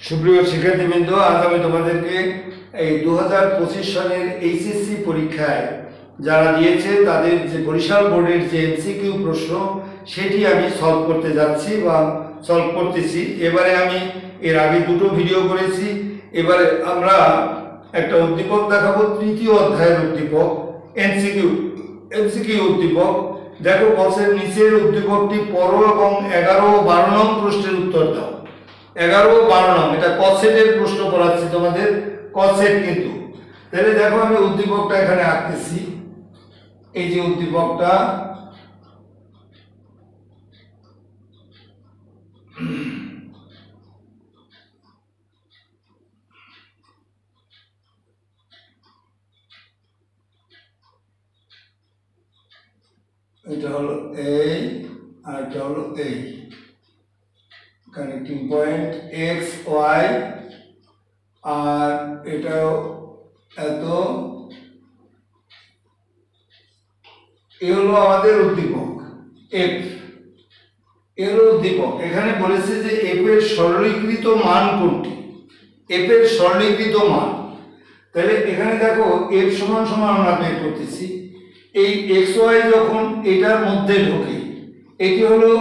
সুপ্রিয় শিক্ষার্থীবৃন্দ, আজ আমি তোমাদেরকে এই 2025 সালের এইচএসসি পরীক্ষায় যারা দিয়েছে তাদের যে বরিশাল বোর্ডের যে এমসিকিউ প্রশ্ন সেটি আমি সলভ করতে যাচ্ছি বা সলভ করতেছি। এবারে আমি এর আগে দুটো ভিডিও করেছি। এবারে আমরা একটা উদ্দীপক দেখাবো, তৃতীয় অধ্যায়ের উদ্দীপক, এমসিকিউ উদ্দীপক। দেখো, বক্সের নিচের উদ্দীপকটি পড়ো এবং 11 ও 12 নং প্রশ্নের উত্তর দাও। 11 ও 12 নং, এটা কসেটের প্রশ্ন পড়াচ্ছি তোমাদের, কসেট কিন্তু। তাহলে দেখো, আমি উদ্দীপকটা এখানে আঁকতেছি। এই যে উদ্দীপকটা, এটা হলো এই আর এটা হলো এই কানেক্টিং পয়েন্ট এক্স ওয়াই, আর এটাও এত। এ হলো আমাদের উদ্দীপক এফ, এর উদ্দীপক। এখানে বলেছে যে এফ এর সরলীকৃত মান কোনটি, এফ এর সরলীকৃত মান। তাহলে এখানে দেখো, এফ সমান সমান আমরা বের করতেছি। এই এক্স ওয়াই যখন এটার মধ্যে ঢোকে, এটি হলো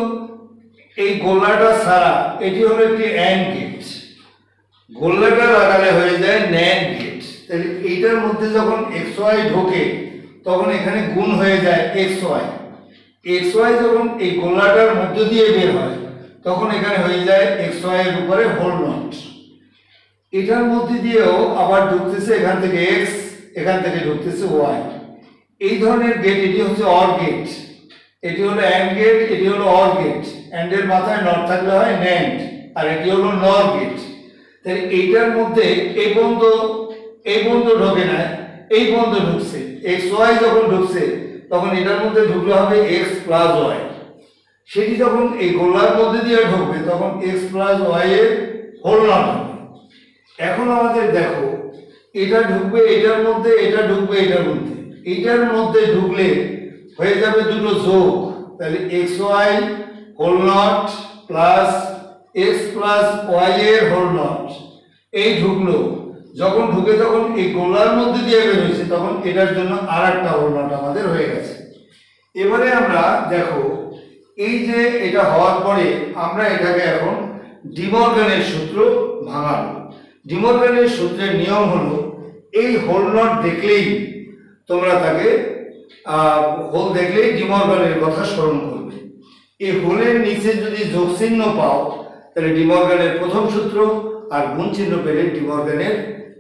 এই গোলাটা ছাড়া, এটি হলো একটি অ্যান্ড গেট। গোলাটা লাগালে হয়ে যায় ন্যান্ড গেট। তাহলে এইটার মধ্যে যখন এক্স ওয়াই ঢোকে তখন এখানে গুণ হয়ে যায় এক্স ওয়াই। এক্স ওয়াই যখন এই গোলাটার মধ্য দিয়ে বের হয় তখন এখানে হয়ে যায় এক্স ওয়াই এর উপরে হোল নট। এটার মধ্যে দিয়েও আবার ঢুকতেছে এখান থেকে এক্স, এখান থেকে ঢুকতেছে ওয়াই। এই ধরনের গেট, এটি হচ্ছে অর গেট। এটি হলো অ্যান্ড গেট, এটি হলো অর গেট। অ্যান্ড এর মাথায় নট থাকলে হয় ন্যান্ড, আর এটি হলো নর গেট। তাহলে এইটার মধ্যে এই বন্ধ ঢোকে না, এই বন্ধ ঢুকছে। এক্স ওয়াই যখন ঢুকছে তখন এটার মধ্যে ঢুকলে হবে এক্স প্লাস ওয়াই। সেটি যখন এই গোলার মধ্যে দিয়ে ঢুকবে তখন এক্স প্লাস ওয়াই এর হোল নট হবে। এখন আমাদের দেখো, এটা ঢুকবে এটার মধ্যে, এটা ঢুকবে এটার মধ্যে। এটার মধ্যে ঢুকলে হয়ে যাবে দুটো যোগ। তাহলে X Y whole not plus X plus Y এর হোল নট। এই ঢুকলো, যখন ঢুকে তখন এই গোলার মধ্যে দিয়ে বের হয়েছে তখন এটার জন্য আর একটা হোল নট আমাদের হয়ে গেছে। এবারে আমরা দেখো, এই যে এটা হওয়ার পরে আমরা এটাকে এখন ডি মর্গানের সূত্র ভাঙাবো। ডি মর্গানের সূত্রের নিয়ম হলো, এই হোল নট দেখলেই তোমরা তাকে হোল দেখলেই ডি মর্গানের কথা স্মরণ করবে। এই হোলের নিচে যদি যোগ চিহ্ন পাও তাহলে ডি মর্গানের প্রথম সূত্র, আর গুণ চিহ্ন পেলে ডি মর্গানের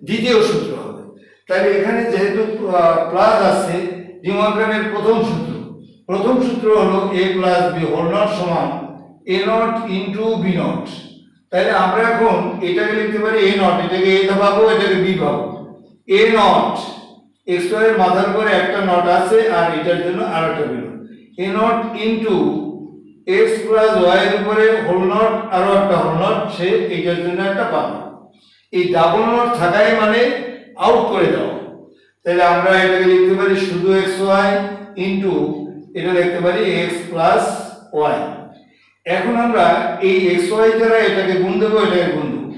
দ্বিতীয় সূত্র হবে। তাহলে এখানে যেহেতু প্লাস আছে, ডি মর্গানের প্রথম সূত্র হলো এ প্লাস বি হোল নট সমান এ নট ইন্টু বি নট। তাহলে আমরা এখন এটাকে লিখতে পারি এ নট, এটাকে এ ভাবো, এটাকে বি ভাবো। এ নট, এক্স ওয়াই এর মাথার উপরে একটা নট আছে আর এটার জন্য আরেকটা B not. A not into X plus Y এর উপরে হোল নট, আরো একটা হোল নট, সে এইটার জন্য একটা পাবে। এই ডাবল নট থাকাই মানে আউট করে দাও। তাহলে আমরা এটাকে লিখতে পারি শুধু এক্স ওয়াই ইন্টু, এটা লিখতে পারি এক্স প্লাস ওয়াই। এখন আমরা এই এক্স ওয়াই দ্বারা এটাকে গুণ দেবো, এটাকে গুণ দেবো।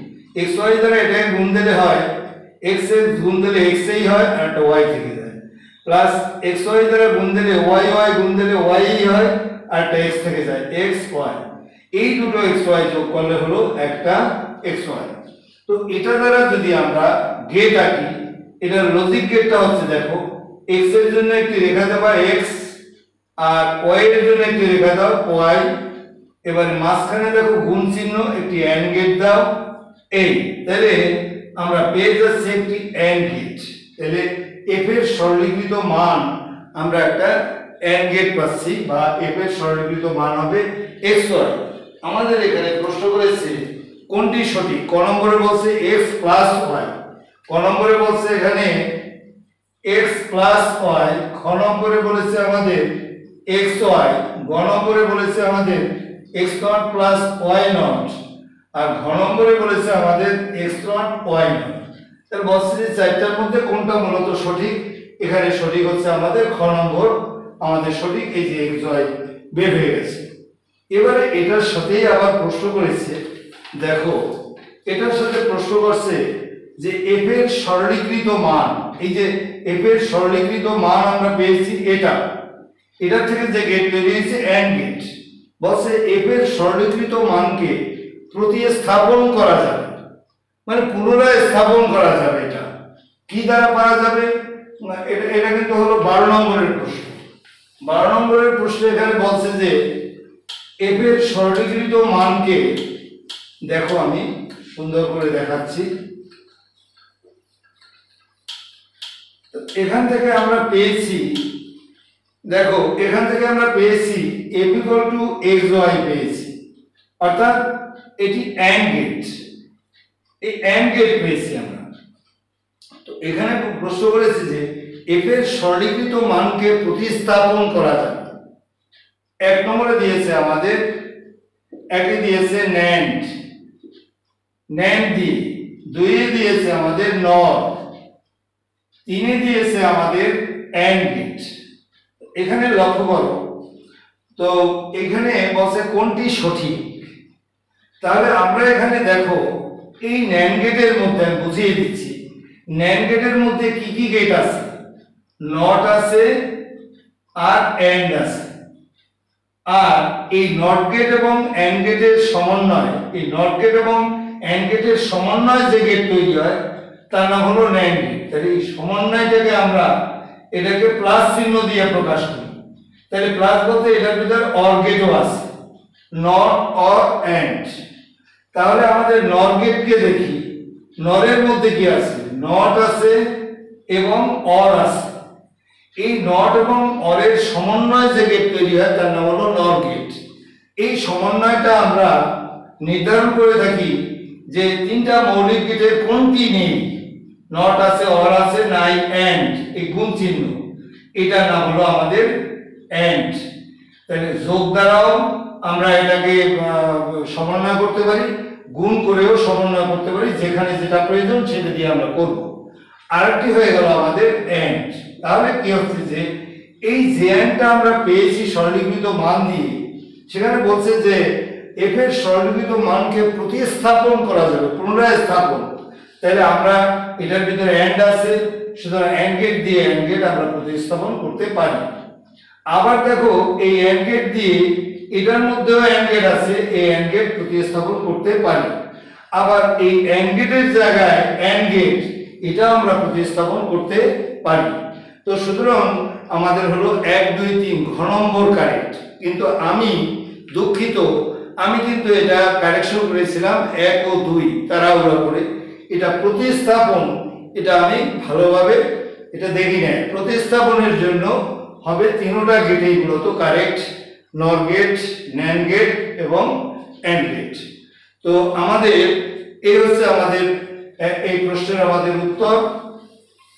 এক্স ওয়াই দ্বারা এটাকে গুণ দিলে হয় এক্স এর গুণ দিলে এক্স এই হয় আর একটা ওয়াই থেকে যায়, প্লাস এক্স ওয়াই দ্বারা গুণ দিলে ওয়াই ওয়াই গুণ দিলে ওয়াই হয় আর একটা এক্স থেকে যায় এক্স ওয়াই। এই দুটো এক্স ওয়াই যোগ করলে হলো একটা এক্স ওয়াই। তো এটা দ্বারা যদি আমরা গেট আঁকি, এটার লজিক গেটটা হচ্ছে, দেখো, এক্স এর জন্য একটি রেখা দেবা এক্স, আর ওয়াই এর জন্য একটি রেখা দাও ওয়াই। এবার মাঝখানে দেখো গুণ চিহ্ন, একটি অ্যান্ড গেট দাও এই। তাহলে আমরা পেয়ে যাচ্ছি একটি অ্যান্ড গেট। তাহলে এফ এর সরলীকৃত মান আমরা একটা অ্যান্ড গেট পাচ্ছি, বা এফ এর সরলীকৃত মান হবে এক্স ওয়াই। আমাদের এখানে প্রশ্ন করেছে কোনটি সঠিক। ক নম্বরে বলছে এক্স প্লাস ওয়াই, ক নম্বরে বলছে এখানে এক্স প্লাস ওয়াই, খ নম্বরে বলেছে আমাদের এক্স ওয়াই, গ নম্বরে বলেছে আমাদের X nought plus Y nought, আর ঘ নম্বরে বলেছে আমাদের এক্স নট ওয়াই নট। তাহলে বলছে যে চারটার মধ্যে কোনটা মূলত সঠিক। এখানে সঠিক হচ্ছে আমাদের খ নম্বর, আমাদের সঠিক। এই যে এক্স ওয়াই বের হয়ে গেছে। এবারে এটার সাথেই আবার প্রশ্ন করেছে, দেখো এটার সাথে প্রশ্ন করছে যে এফ এর সরলীকৃত মান, এই যে এফ এর সরলীকৃত মান আমরা পেয়েছি এটা থেকে যে গেট তৈরি হয়েছে এন্ড গেট, বলছে এফ এর সরলীকৃত মানকে প্রতিস্থাপন করা যাবে, মানে পুনরায় স্থাপন করা যাবে। এটা কি দ্বারা পারা যাবে? এটা কিন্তু হলো 12 নম্বরের প্রশ্ন। 12 নম্বরের প্রশ্ন এখানে বলছে যে এফ এর সরলীকৃত মানকে, দেখো আমি সুন্দর করে দেখাচ্ছি। এখান থেকে আমরা পেয়েছি, দেখো এখান থেকে আমরা পেয়েছি f = xy পেয়েছি, অর্থাৎ এটি এন্ড গেট, এই এন্ড গেট পেয়েছি আমরা। তো এখানে প্রশ্ন করেছে যে f এর সরলীকৃত মানকে প্রতিস্থাপন করা যাবে। এক নম্বরে দিয়েছে আমাদের, একে দিয়েছে NAND দিয়ে, দুইয়ে দিয়েছে আমাদের NOR, তিনে দিয়েছে আমাদের AND গেট। এখানে লক্ষ্য করো, তো এখানে বলছে কোনটি সঠিক। তাহলে আমরা এখানে দেখো এই NAND গেটের মধ্যে আমি বুঝিয়ে দিচ্ছি, NAND গেটের মধ্যে কি কি গেট আছে? নট আছে আর AND আছে। আর এই নট গেট এবং AND গেটের সমন্বয়, এই নট গেট এবং AND গেটের সমন্বয় যে গেট তৈরি হয় তার নাম হলো NAND গেট। তাহলে এই সমন্বয়টাকে আমরা এটাকে প্লাস চিহ্ন দিয়ে প্রকাশ করি। তাহলে প্লাস বলতে এটার ভিতরে অর গেটও আছে, নট অর এন্ড। তাহলে আমাদের নর গেটকে দেখি, নরের মধ্যে কি আছে? নট আছে এবং অর আছে। এই নট এবং অরের সমন্বয় যে গেট তৈরি হয় তার নাম হলো নর গেট। এই সমন্বয়টা আমরা নির্ধারণ করে থাকি যে তিনটা মৌলিক গেটের কোনটি নেই, নট আছে, অর আছে, নাই এন্ড, এই গুণ চিহ্ন, এটার নাম হলো আমাদের এন্ড। তাহলে যোগ দ্বারাও আমরা এটাকে সমন্বয় করতে পারি, গুণ করেও সমন্বয় করতে পারি, যেখানে যেটা প্রয়োজন সেটা দিয়ে আমরা করব। আরেকটি হয়ে গেল আমাদের এন্ড। তাহলে কি হচ্ছে যে এই যে এন্ডটা আমরা পেয়েছি সরলীকৃত মান দিয়ে, সেখানে বলছে যে এফ এর সরলীকৃত মানকে প্রতিস্থাপন করা যাবে, পুনরায় স্থাপন। তাহলে আমরা এটার ভিতরে এন্ড আছে, সুতরাং এন্ড গেট দিয়ে এন্ড গেট আমরা প্রতিস্থাপন করতে পারি। আবার দেখো এই এন্ড গেট দিয়ে এটার মধ্যেও এন্ড গেট আছে, এই এন্ড গেট প্রতিস্থাপন করতে পারি। আবার এই এন্ড গেটের জায়গায় এন্ড গেট, এটা আমরা প্রতিস্থাপন করতে পারি। তো সুতরাং আমাদের হলো 1 2 3 ঘ নম্বর কারেক্ট। কিন্তু আমি দুঃখিত, আমি কিন্তু এটা কারেকশন করেছিলাম 1 ও 2 তাড়াহুড়া করে। এটা প্রতিস্থাপন, এটা আমি ভালোভাবে এটা দেখি না। প্রতিস্থাপনের জন্য হবে তিনটা গেটেই মূলত কারেক্ট, নর গেট, NAND গেট এবং AND গেট। তো আমাদের এই হচ্ছে আমাদের এই প্রশ্নের আমাদের উত্তর।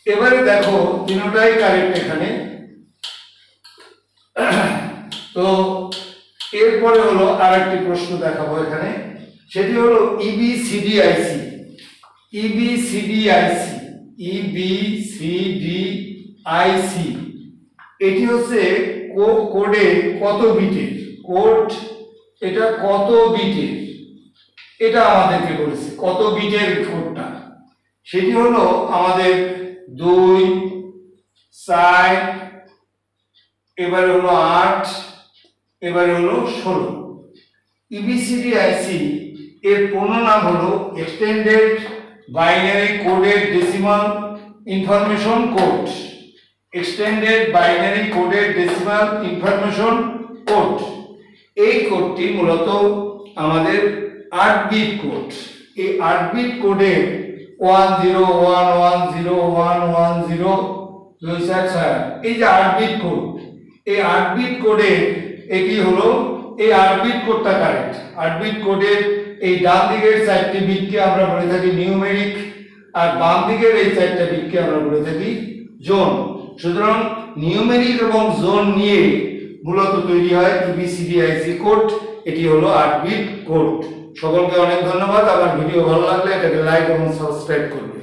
এবারে দেখো তিনটাই কারেক্ট এখানে। তো এরপরে হলো আরেকটি প্রশ্ন দেখাবো এখানে, সেটি হলো EBCDIC। এটি হচ্ছে কোডে কত বিটের কোড, এটা কত বিটের, এটা আমাদেরকে বলেছে কত বিটের কোডটা। সেটি হলো আমাদের 2 4, এবারে হলো 8, এবারে হলো 16। EBCDIC এর পূর্ণ নাম হলো extended binary coded decimal information code. Extended binary coded decimal information code. এই কোডটি মূলত আমাদের 8 বিট কোড। এই 8 বিট কোডের 10110110 এই যে 8 বিট কোড, এই 8 বিট কোডের এটি হলো এই 8 বিট কোডটা কারেক্ট। 8 বিট কোডের এই ডান দিকের 4টি বিটকে আমরা বলে থাকি নিউমেরিক, আর বাম দিকের এই 4টা বিটকে আমরা বলে থাকি জোন। সুতরাং নিউমেরিক এবং জোন নিয়ে মূলত তৈরি হয় EBCDIC কোড। এটি হলো 8 বিট কোড। সকলকে অনেক ধন্যবাদ। আমার ভিডিও ভালো লাগলে এটাকে লাইক এবং সাবস্ক্রাইব করবে।